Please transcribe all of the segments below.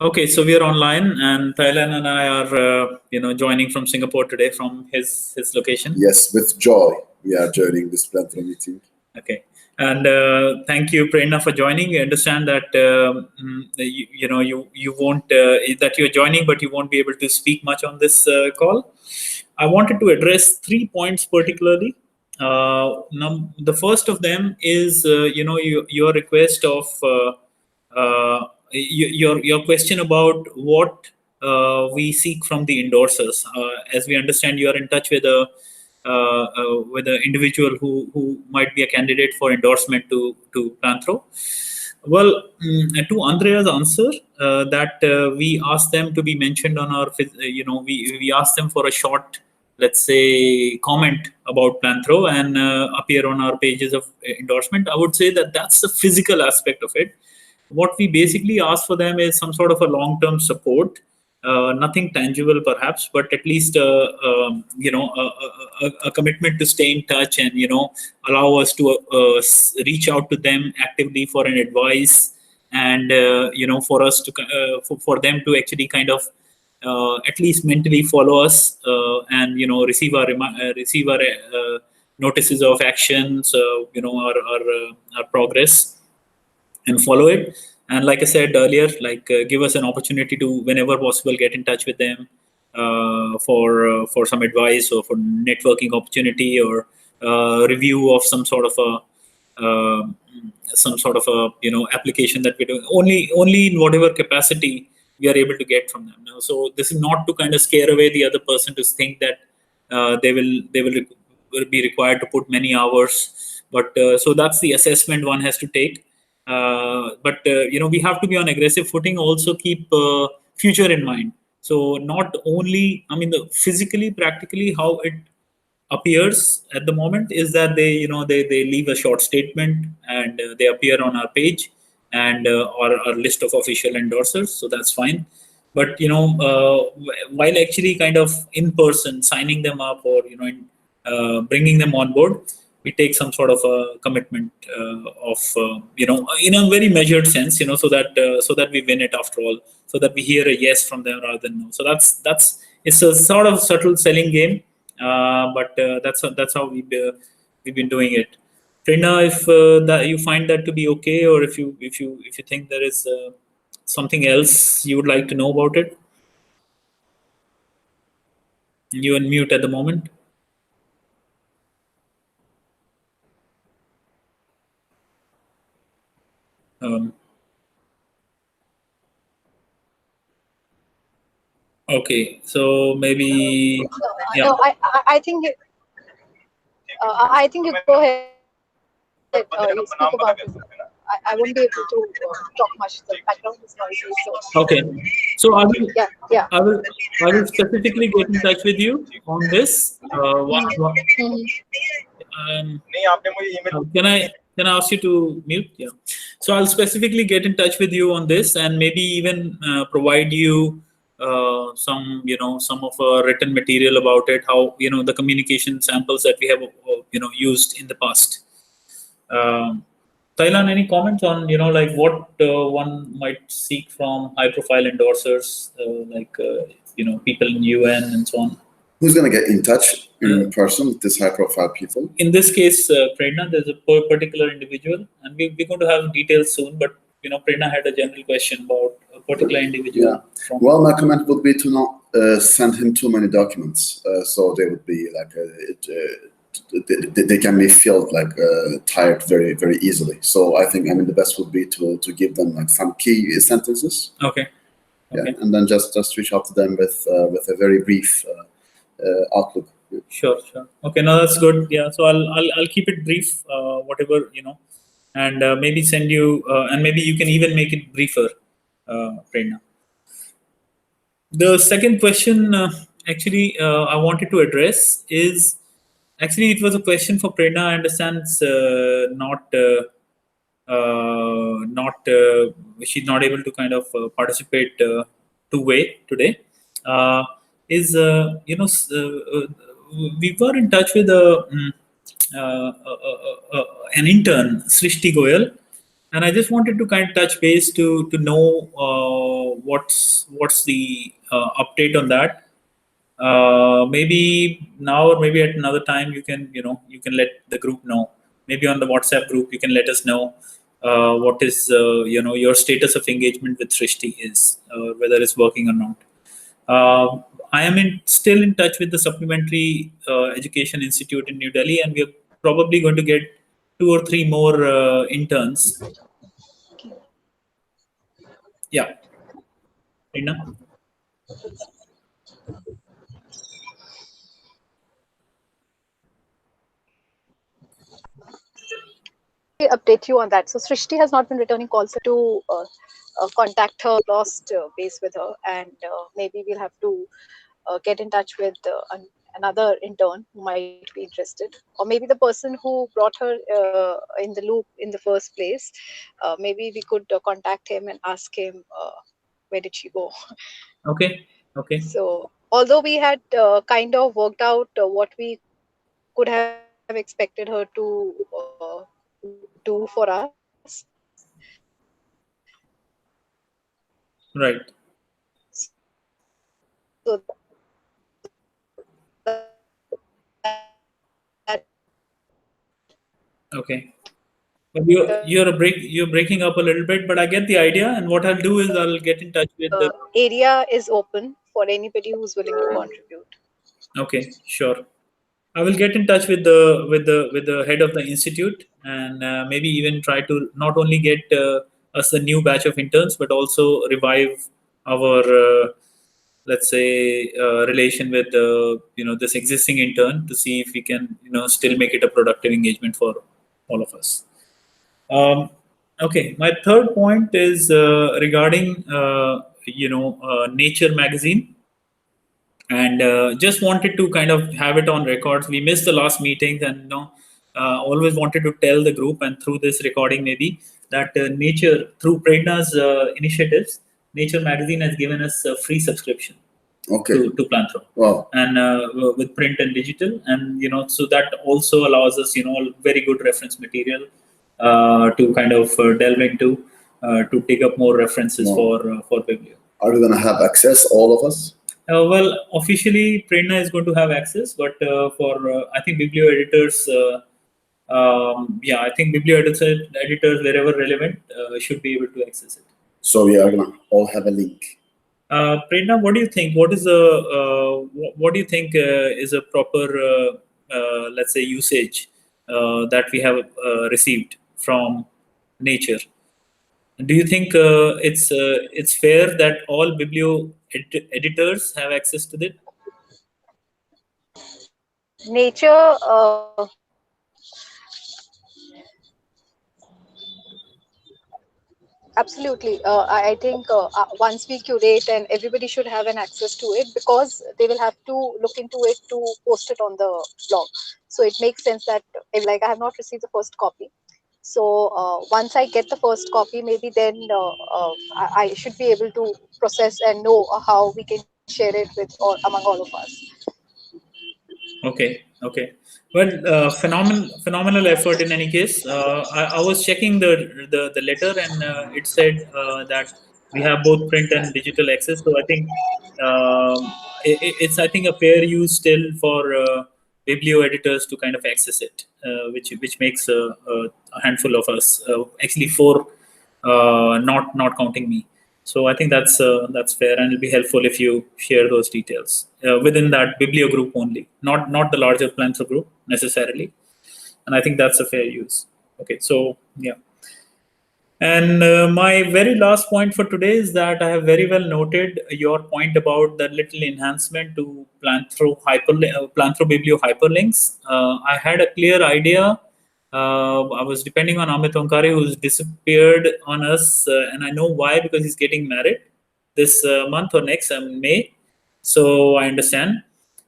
Okay, so we are online, and Thailand and I are, joining from Singapore today from his location. Yes, with joy we are joining this planthro meeting. Okay, and thank you, Prerna, for joining. We understand that you won't that you're joining, but you won't be able to speak much on this call. I wanted to address 3 points particularly. The first of them is your request of. Your question about what we seek from the endorsers. As we understand, you are in touch with an individual who might be a candidate for endorsement to Planthro. Well, to Andrea's answer, that we asked them to be mentioned on our, we asked them for a short, let's say, comment about Planthro and appear on our pages of endorsement. I would say that that's the physical aspect of it. What we basically ask for them is some sort of a long-term support, nothing tangible perhaps, but at least a commitment to stay in touch and allow us to reach out to them actively for an advice, and for us to for them to actually kind of at least mentally follow us, and receive our notices of actions, our progress, and follow it. And like I said earlier, give us an opportunity to, whenever possible, get in touch with them for some advice or for networking opportunity, or review of some sort of a application that we're doing. Only in whatever capacity we are able to get from them. So this is not to kind of scare away the other person to think that they will be required to put many hours. But so that's the assessment one has to take. But we have to be on aggressive footing. Also keep future in mind. So not only, physically, practically, how it appears at the moment is that they leave a short statement, and they appear on our page and our list of official endorsers. So that's fine. But while actually kind of in person signing them up, or bringing them on board, we take some sort of a commitment of in a very measured sense, so that we win it after all, so that we hear a yes from them rather than no. So that's it's a sort of subtle selling game, but that's how we've been doing it. Prerna, if that you find that to be okay, or if you think there is something else you would like to know about it, you unmute at the moment. Okay, so maybe. Yeah. No, I think you go ahead. You speak about it. I won't be able to talk much. The background is noisy. So. Okay, so I will. Yeah. I will specifically get in touch with you on this. Can I ask you to mute? Yeah. So I'll specifically get in touch with you on this, and maybe even provide you some of written material about it, how the communication samples that we have used in the past. Thailand, any comments on what one might seek from high profile endorsers, people in UN and so on? Who's going to get in touch in person with this high profile people? In this case, Prerna, there's a particular individual, and we're going to have details soon, but Prerna had a general question about a particular individual. Yeah. Well, my comment would be to not send him too many documents, so they would be like they can be filled tired very, very easily. So I think the best would be to give them like some key sentences. Okay. Yeah, and then just reach out to them with a very brief outlook. Yeah. Sure. Okay, no, that's good. Yeah, so I'll keep it brief, whatever and maybe send you, and maybe you can even make it briefer, Prerna. The second question, I wanted to address is, actually, it was a question for Prerna. I understand it's she's not able to kind of participate two-way today. We were in touch with an intern, Srishti Goyal, And I just wanted to kind of touch base to know what's the update on that. Maybe now or maybe at another time you can let the group know. Maybe on the WhatsApp group you can let us know what is your status of engagement with Srishti is, whether it's working or not. I am still in touch with the Supplementary Education Institute in New Delhi, and we are probably going to get 2 or 3 more interns. Yeah, Rina? Update you on that. So Srishti has not been returning calls to contact her, lost base with her, and maybe we'll have to get in touch with another intern who might be interested, or maybe the person who brought her in the loop in the first place. Maybe we could contact him and ask him where did she go. Okay, okay, So although we had kind of worked out what we could have expected her to do for us, right, so that okay. But you're breaking up a little bit, but I get the idea. And what I'll do is I'll get in touch with the. area is open for anybody who's willing to contribute. Okay, sure. I will get in touch with the head of the institute, and maybe even try to not only get us a new batch of interns, but also revive our let's say relation with this existing intern, to see if we can still make it a productive engagement for all of us. Um, okay, my third point is regarding Nature magazine, and just wanted to kind of have it on records. We missed the last meetings, and always wanted to tell the group, and through this recording maybe, that Nature, through Predna's initiatives, Nature magazine has given us a free subscription to planthro. Wow. And with print and digital, and so that also allows us very good reference material to kind of delve into, to take up more references for Biblio. Are we going to have access, all of us? Well, officially, Prerna is going to have access, but for I think Biblio editors, I think Biblio editors wherever relevant should be able to access it. So we are going to all have a link. Prerna, what do you think? What do you think is a proper, let's say, usage that we have received from Nature? Do you think it's fair that all Biblio editors have access to it? Nature, absolutely. I think once we curate, and everybody should have an access to it, because they will have to look into it to post it on the blog. So it makes sense that, like, I have not received the first copy. So once I get the first copy, maybe then I should be able to process and know how we can share it with among all of us. Okay, okay. Well, phenomenal effort in any case. I was checking the letter, and it said that we have both print and digital access. So I think it's I think a fair use still for Biblio editors to kind of access it, which makes a handful of us, actually four, not counting me. So I think that's fair, and it'll be helpful if you share those details within that Biblio group only, not the larger planthro group necessarily. And I think that's a fair use. Okay, so yeah. And my very last point for today is that I have very well noted your point about the little enhancement to planthro Biblio hyperlinks. I had a clear idea. I was depending on Amit Onkare, who's disappeared on us, and I know why, because he's getting married this month or next May. So I understand,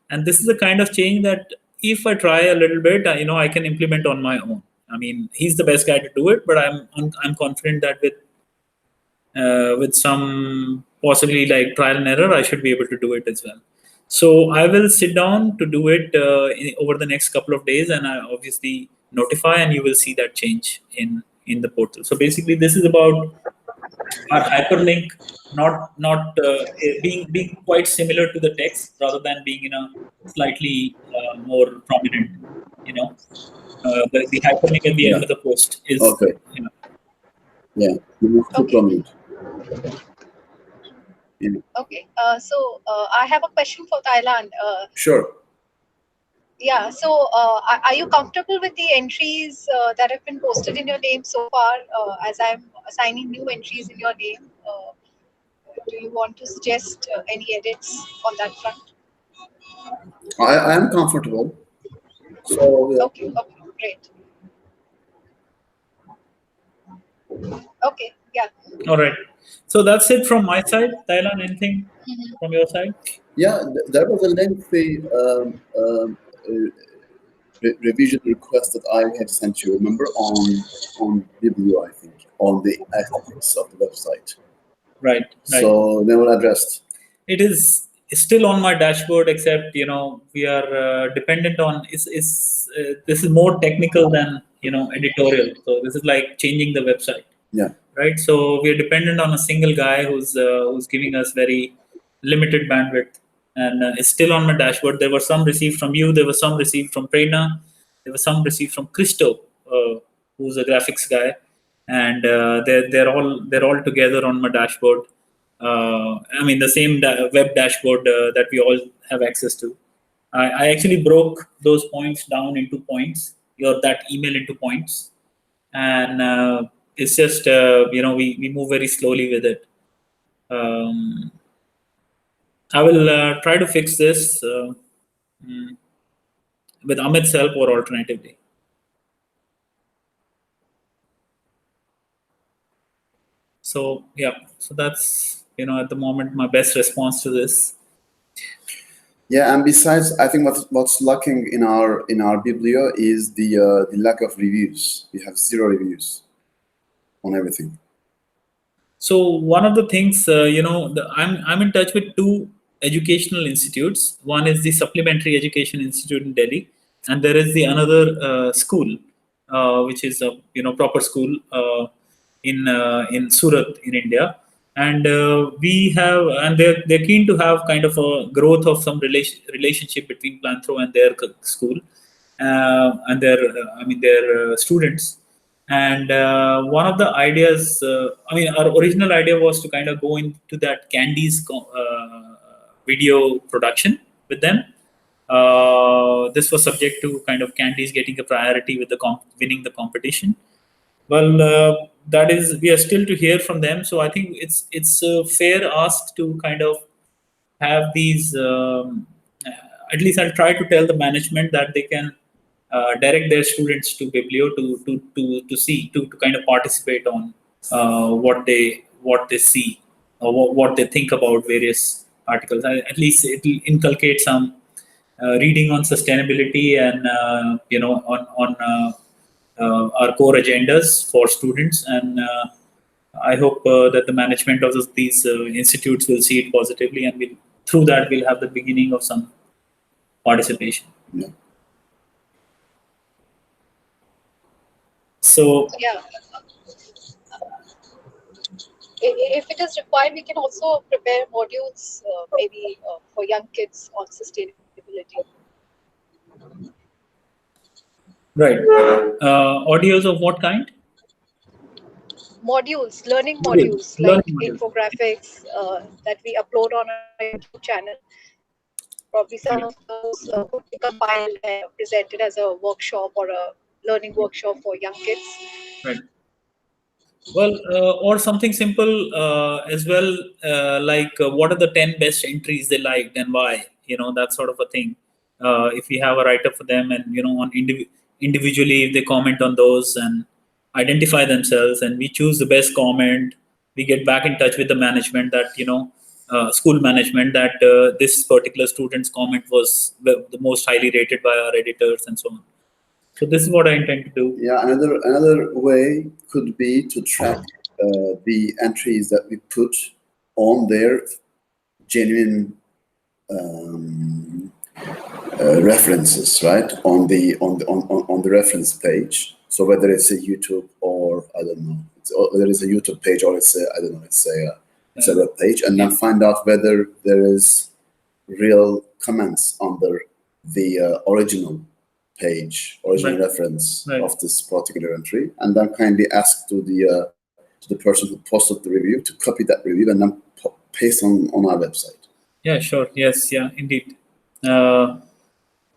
and this is the kind of change that if I try a little bit, I can implement on my own. I mean, he's the best guy to do it, but I'm confident that with some possibly like trial and error, I should be able to do it as well. So I will sit down to do it over the next couple of days, and I obviously notify, and you will see that change in in the portal. So basically, this is about our hyperlink not being quite similar to the text rather than being in a slightly more prominent. You know, the hyperlink at the Yeah. end of the post is. Okay. You know, Yeah. Too Okay. prominent. Yeah. Okay. So I have a question for Thailand. Sure. Yeah. So are you comfortable with the entries that have been posted in your name so far? As I'm assigning new entries in your name, do you want to suggest any edits on that front? I am comfortable. So yeah. Okay. Okay. Great. Okay. Yeah. all right. So that's it from my side. Thailand, anything from your side? Yeah, there was a lengthy revision request that I had sent you. Remember on BIBLIO, I think, on the aesthetics of the website. Right. Right. So never addressed. It is still on my dashboard, except we are dependent on. This is more technical than editorial. So this is like changing the website. Yeah. Right. So we're dependent on a single guy who's giving us very limited bandwidth, and it's still on my dashboard. There were some received from you. There were some received from Prerna. There were some received from Christo, who's a graphics guy, and they're all together on my dashboard. I mean, the same web dashboard that we all have access to. I actually broke those points down into points, that email into points, and it's just we move very slowly with it. I will try to fix this with Amit's help or alternatively. So yeah, so that's at the moment my best response to this. Yeah, and besides, I think what's lacking in our Biblio is the lack of reviews. We have 0 reviews on everything. So one of the things, I'm in touch with 2 educational institutes. One is the Supplementary Education Institute in Delhi, and there is the another school, which is a proper school in Surat in India. And they're keen to have kind of a growth of some relationship between Planthro and their school, and their students. And one of the ideas, our original idea was to kind of go into that Candies video production with them. This was subject to kind of Candies getting a priority with the winning the competition. Well, we are still to hear from them. So I think it's a fair ask to kind of have these. At least I'll try to tell the management that they can direct their students to Biblio to kind of participate on what they see or what they think about various articles. At least it will inculcate some reading on sustainability and on our core agendas for students. And I hope that the management of these institutes will see it positively, and through that we'll have the beginning of some participation. Yeah. So Yeah. If it is required, we can also prepare modules, maybe for young kids on sustainability. right, audios of what kind? Modules, learning modules like Learning modules. infographics that we upload on our YouTube channel. Probably some of those could be compiled and presented as a workshop or a learning workshop for young kids. Right. Well, or something simple as well, like what are the 10 best entries they liked and why? That sort of a thing. If we have a write-up for them, and on individually, if they comment on those and identify themselves, and we choose the best comment, we get back in touch with the management that school management that this particular student's comment was the most highly rated by our editors and so on. So this is what I intend to do. Yeah, another way could be to track the entries that we put on their genuine references, right? On the reference page. So whether it's a YouTube or I don't know, whether it's a YouTube page or it's a, I don't know, it's a web page, and then find out whether there is real comments under the original page, original reference of this particular entry, and then kindly ask to the person who posted the review to copy that review and then paste on our website. Yeah, sure. Yes, yeah, indeed.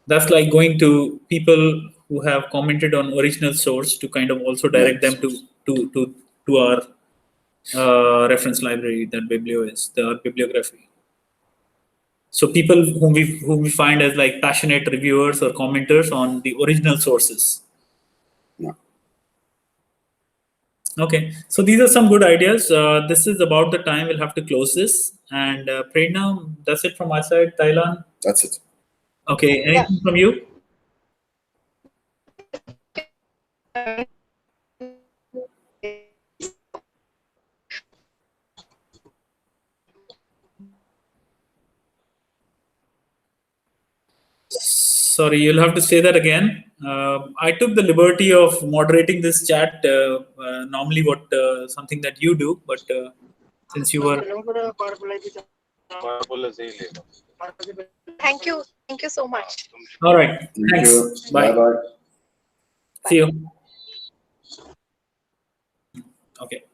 That's like going to people who have commented on original source to kind of also direct them to our reference library that Biblio is, the bibliography. So people whom we find as like passionate reviewers or commenters on the original sources. Yeah. Okay, so these are some good ideas. This is about the time we'll have to close this. And Prerna, that's it from my side. Thailand? That's it. Okay, anything from you? Sorry, you'll have to say that again. I took the liberty of moderating this chat. Normally, something that you do, but since you were. Thank you so much. All right. Thanks. You. Bye. Bye. See you. Okay.